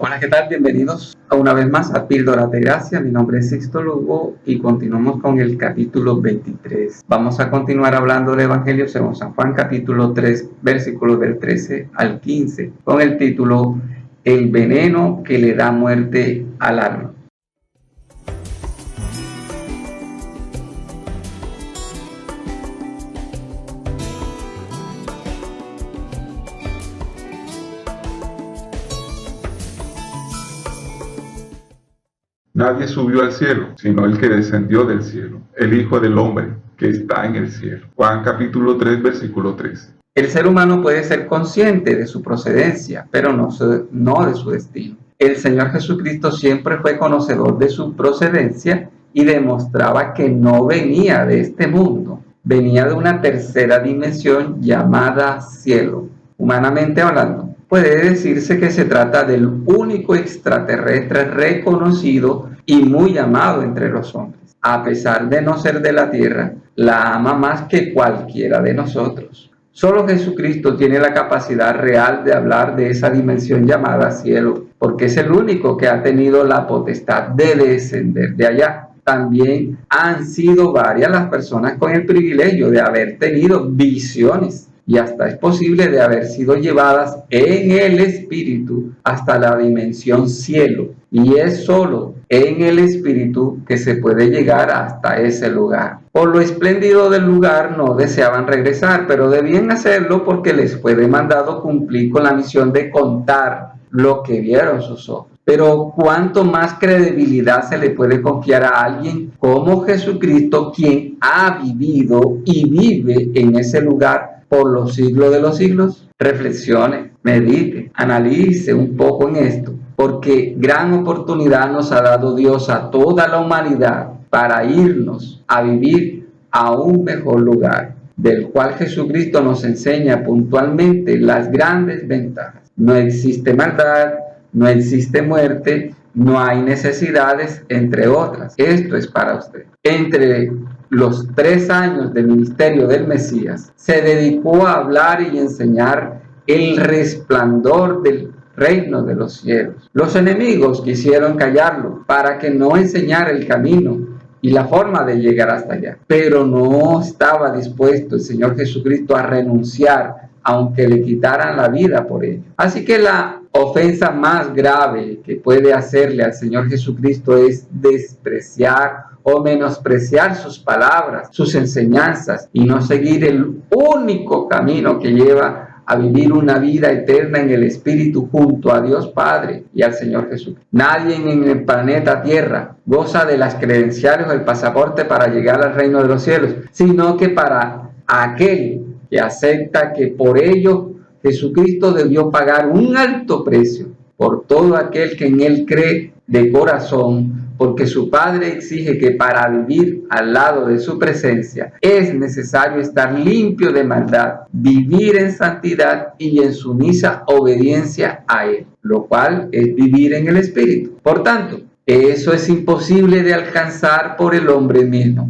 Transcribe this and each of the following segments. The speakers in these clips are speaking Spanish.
Hola, ¿qué tal? Bienvenidos una vez más a Píldoras de Gracia. Mi nombre es Sixto Lugo y continuamos con el capítulo 23. Vamos a continuar hablando del Evangelio según San Juan, capítulo 3, versículos del 13 al 15, con el título El veneno que le da muerte al alma. Nadie subió al cielo, sino el que descendió del cielo, el Hijo del Hombre, que está en el cielo. Juan capítulo 3, versículo 13. El ser humano puede ser consciente de su procedencia, pero no de su destino. El Señor Jesucristo siempre fue conocedor de su procedencia y demostraba que no venía de este mundo, venía de una tercera dimensión llamada cielo. Humanamente hablando, puede decirse que se trata del único extraterrestre reconocido y muy amado entre los hombres. A pesar de no ser de la tierra, la ama más que cualquiera de nosotros. Solo Jesucristo tiene la capacidad real de hablar de esa dimensión llamada cielo, porque es el único que ha tenido la potestad de descender de allá. También han sido varias las personas con el privilegio de haber tenido visiones y hasta es posible de haber sido llevadas en el espíritu hasta la dimensión cielo. Y es solo en el espíritu que se puede llegar hasta ese lugar. Por lo espléndido del lugar no deseaban regresar, pero debían hacerlo porque les fue demandado cumplir con la misión de contar lo que vieron sus ojos. Pero ¿cuánto más credibilidad se le puede confiar a alguien como Jesucristo, quien ha vivido y vive en ese lugar por los siglos de los siglos? Reflexione, medite, analice un poco en esto, porque gran oportunidad nos ha dado Dios a toda la humanidad para irnos a vivir a un mejor lugar, del cual Jesucristo nos enseña puntualmente las grandes ventajas. No existe maldad, no existe muerte, no hay necesidades, entre otras. Esto es para usted. Entre los 3 años del ministerio del Mesías, se dedicó a hablar y enseñar el resplandor del reino de los cielos. Los enemigos quisieron callarlo para que no enseñara el camino y la forma de llegar hasta allá. Pero no estaba dispuesto el Señor Jesucristo a renunciar, aunque le quitaran la vida por ello. Así que la ofensa más grave que puede hacerle al Señor Jesucristo es despreciar o menospreciar sus palabras, sus enseñanzas y no seguir el único camino que lleva a vivir una vida eterna en el Espíritu junto a Dios Padre y al Señor Jesús. Nadie en el planeta Tierra goza de las credenciales o el pasaporte para llegar al reino de los cielos, sino que para aquel que acepta que por ello Jesucristo debió pagar un alto precio por todo aquel que en él cree de corazón, porque su Padre exige que para vivir al lado de su presencia es necesario estar limpio de maldad, vivir en santidad y en sumisa obediencia a Él, lo cual es vivir en el Espíritu. Por tanto, eso es imposible de alcanzar por el hombre mismo.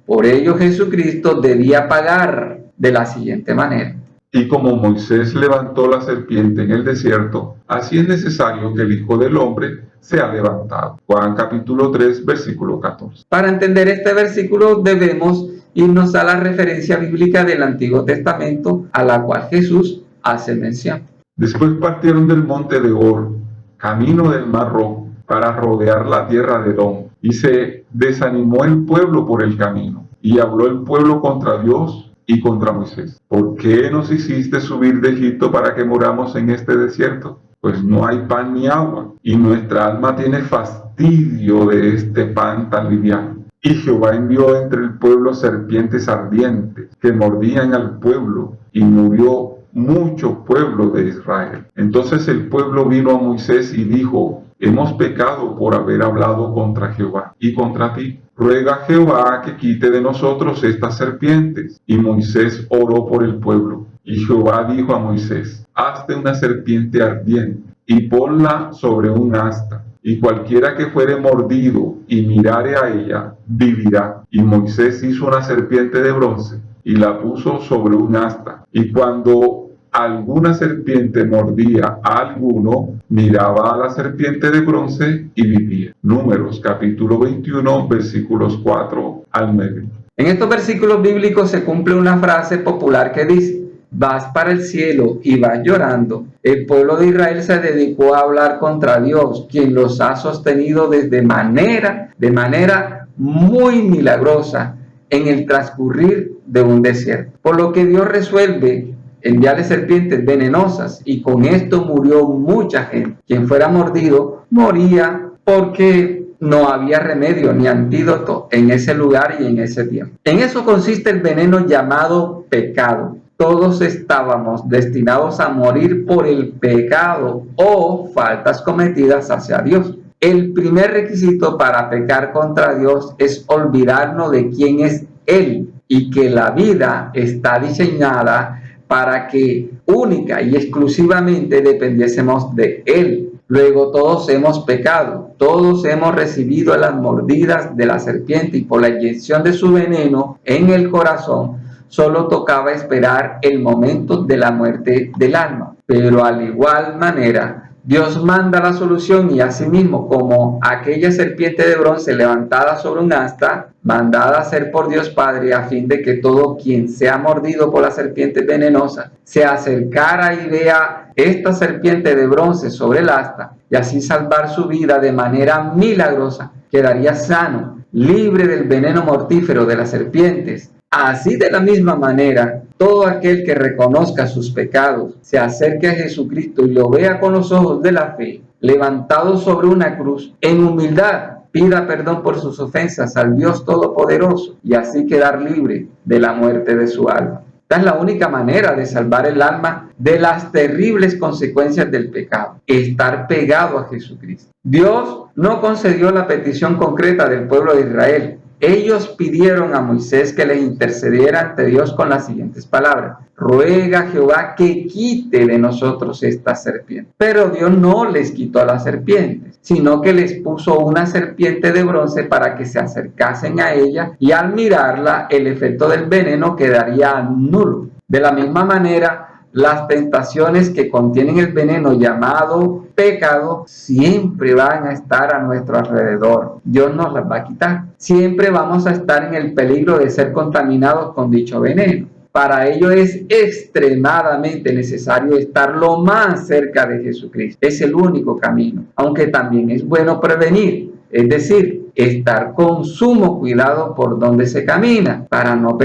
Por ello Jesucristo debía pagar de la siguiente manera. Y como Moisés levantó la serpiente en el desierto, así es necesario que el Hijo del Hombre sea levantado. Juan capítulo 3, versículo 14. Para entender este versículo debemos irnos a la referencia bíblica del Antiguo Testamento, a la cual Jesús hace mención. Después partieron del monte de Hor, camino del Mar Rojo, para rodear la tierra de Edom, y se desanimó el pueblo por el camino, y habló el pueblo contra Dios y contra Moisés. ¿Por qué nos hiciste subir de Egipto para que moramos en este desierto? Pues no hay pan ni agua, y nuestra alma tiene fastidio de este pan tan liviano. Y Jehová envió entre el pueblo serpientes ardientes que mordían al pueblo, y murió mucho pueblo de Israel. Entonces el pueblo vino a Moisés y dijo: hemos pecado por haber hablado contra Jehová y contra ti. Ruega a Jehová que quite de nosotros estas serpientes. Y Moisés oró por el pueblo. Y Jehová dijo a Moisés: hazte una serpiente ardiente y ponla sobre un asta, y cualquiera que fuere mordido y mirare a ella, vivirá. Y Moisés hizo una serpiente de bronce y la puso sobre un asta. Y cuando alguna serpiente mordía a alguno, miraba a la serpiente de bronce y vivía. Números capítulo 21, versículos 4 al 9. En estos versículos bíblicos se cumple una frase popular que dice: vas para el cielo y vas llorando. El pueblo de Israel se dedicó a hablar contra Dios, quien los ha sostenido de manera muy milagrosa en el transcurrir de un desierto. Por lo que Dios resuelve enviarle serpientes venenosas, y con esto murió mucha gente. Quien fuera mordido moría, porque no había remedio ni antídoto en ese lugar y en ese tiempo. En eso consiste el veneno llamado pecado. Todos estábamos destinados a morir por el pecado o faltas cometidas hacia Dios. El primer requisito para pecar contra Dios es olvidarnos de quién es Él, y que la vida está diseñada para que única y exclusivamente dependiésemos de Él. Luego todos hemos pecado, todos hemos recibido las mordidas de la serpiente, y por la inyección de su veneno en el corazón solo tocaba esperar el momento de la muerte del alma. Pero al igual manera, Dios manda la solución, y asimismo, como aquella serpiente de bronce levantada sobre un asta, mandada a ser por Dios Padre, a fin de que todo quien sea mordido por la serpiente venenosa se acercara y vea esta serpiente de bronce sobre el asta, y así salvar su vida de manera milagrosa, quedaría sano, libre del veneno mortífero de las serpientes. Así, de la misma manera, todo aquel que reconozca sus pecados, se acerque a Jesucristo y lo vea con los ojos de la fe, levantado sobre una cruz, en humildad, pida perdón por sus ofensas al Dios Todopoderoso, y así quedar libre de la muerte de su alma. Esta es la única manera de salvar el alma de las terribles consecuencias del pecado: estar pegado a Jesucristo. Dios no concedió la petición concreta del pueblo de Israel. Ellos pidieron a Moisés que les intercediera ante Dios con las siguientes palabras: ruega a Jehová que quite de nosotros esta serpiente. Pero Dios no les quitó las serpientes, sino que les puso una serpiente de bronce para que se acercasen a ella, y al mirarla el efecto del veneno quedaría nulo. De la misma manera, las tentaciones que contienen el veneno llamado pecado siempre van a estar a nuestro alrededor. Dios nos las va a quitar. Siempre vamos a estar en el peligro de ser contaminados con dicho veneno. Para ello es extremadamente necesario estar lo más cerca de Jesucristo. Es el único camino, aunque también es bueno prevenir, es decir, estar con sumo cuidado por donde se camina, para no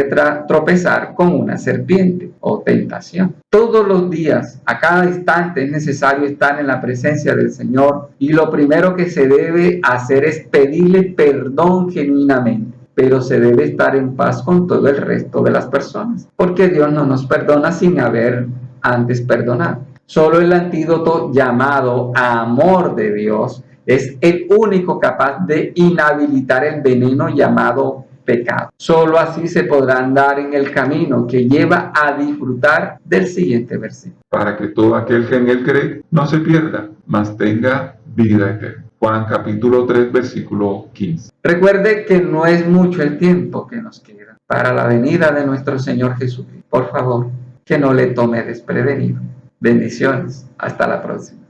tropezar con una serpiente o tentación. Todos los días, a cada instante, es necesario estar en la presencia del Señor, y lo primero que se debe hacer es pedirle perdón genuinamente. Pero se debe estar en paz con todo el resto de las personas, porque Dios no nos perdona sin haber antes perdonado. Solo el antídoto llamado amor de Dios es el único capaz de inhabilitar el veneno llamado pecado. Solo así se podrá andar en el camino que lleva a disfrutar del siguiente versículo: para que todo aquel que en él cree no se pierda, mas tenga vida eterna. Juan capítulo 3, versículo 15. Recuerde que no es mucho el tiempo que nos queda para la venida de nuestro Señor Jesucristo. Por favor, que no le tome desprevenido. Bendiciones. Hasta la próxima.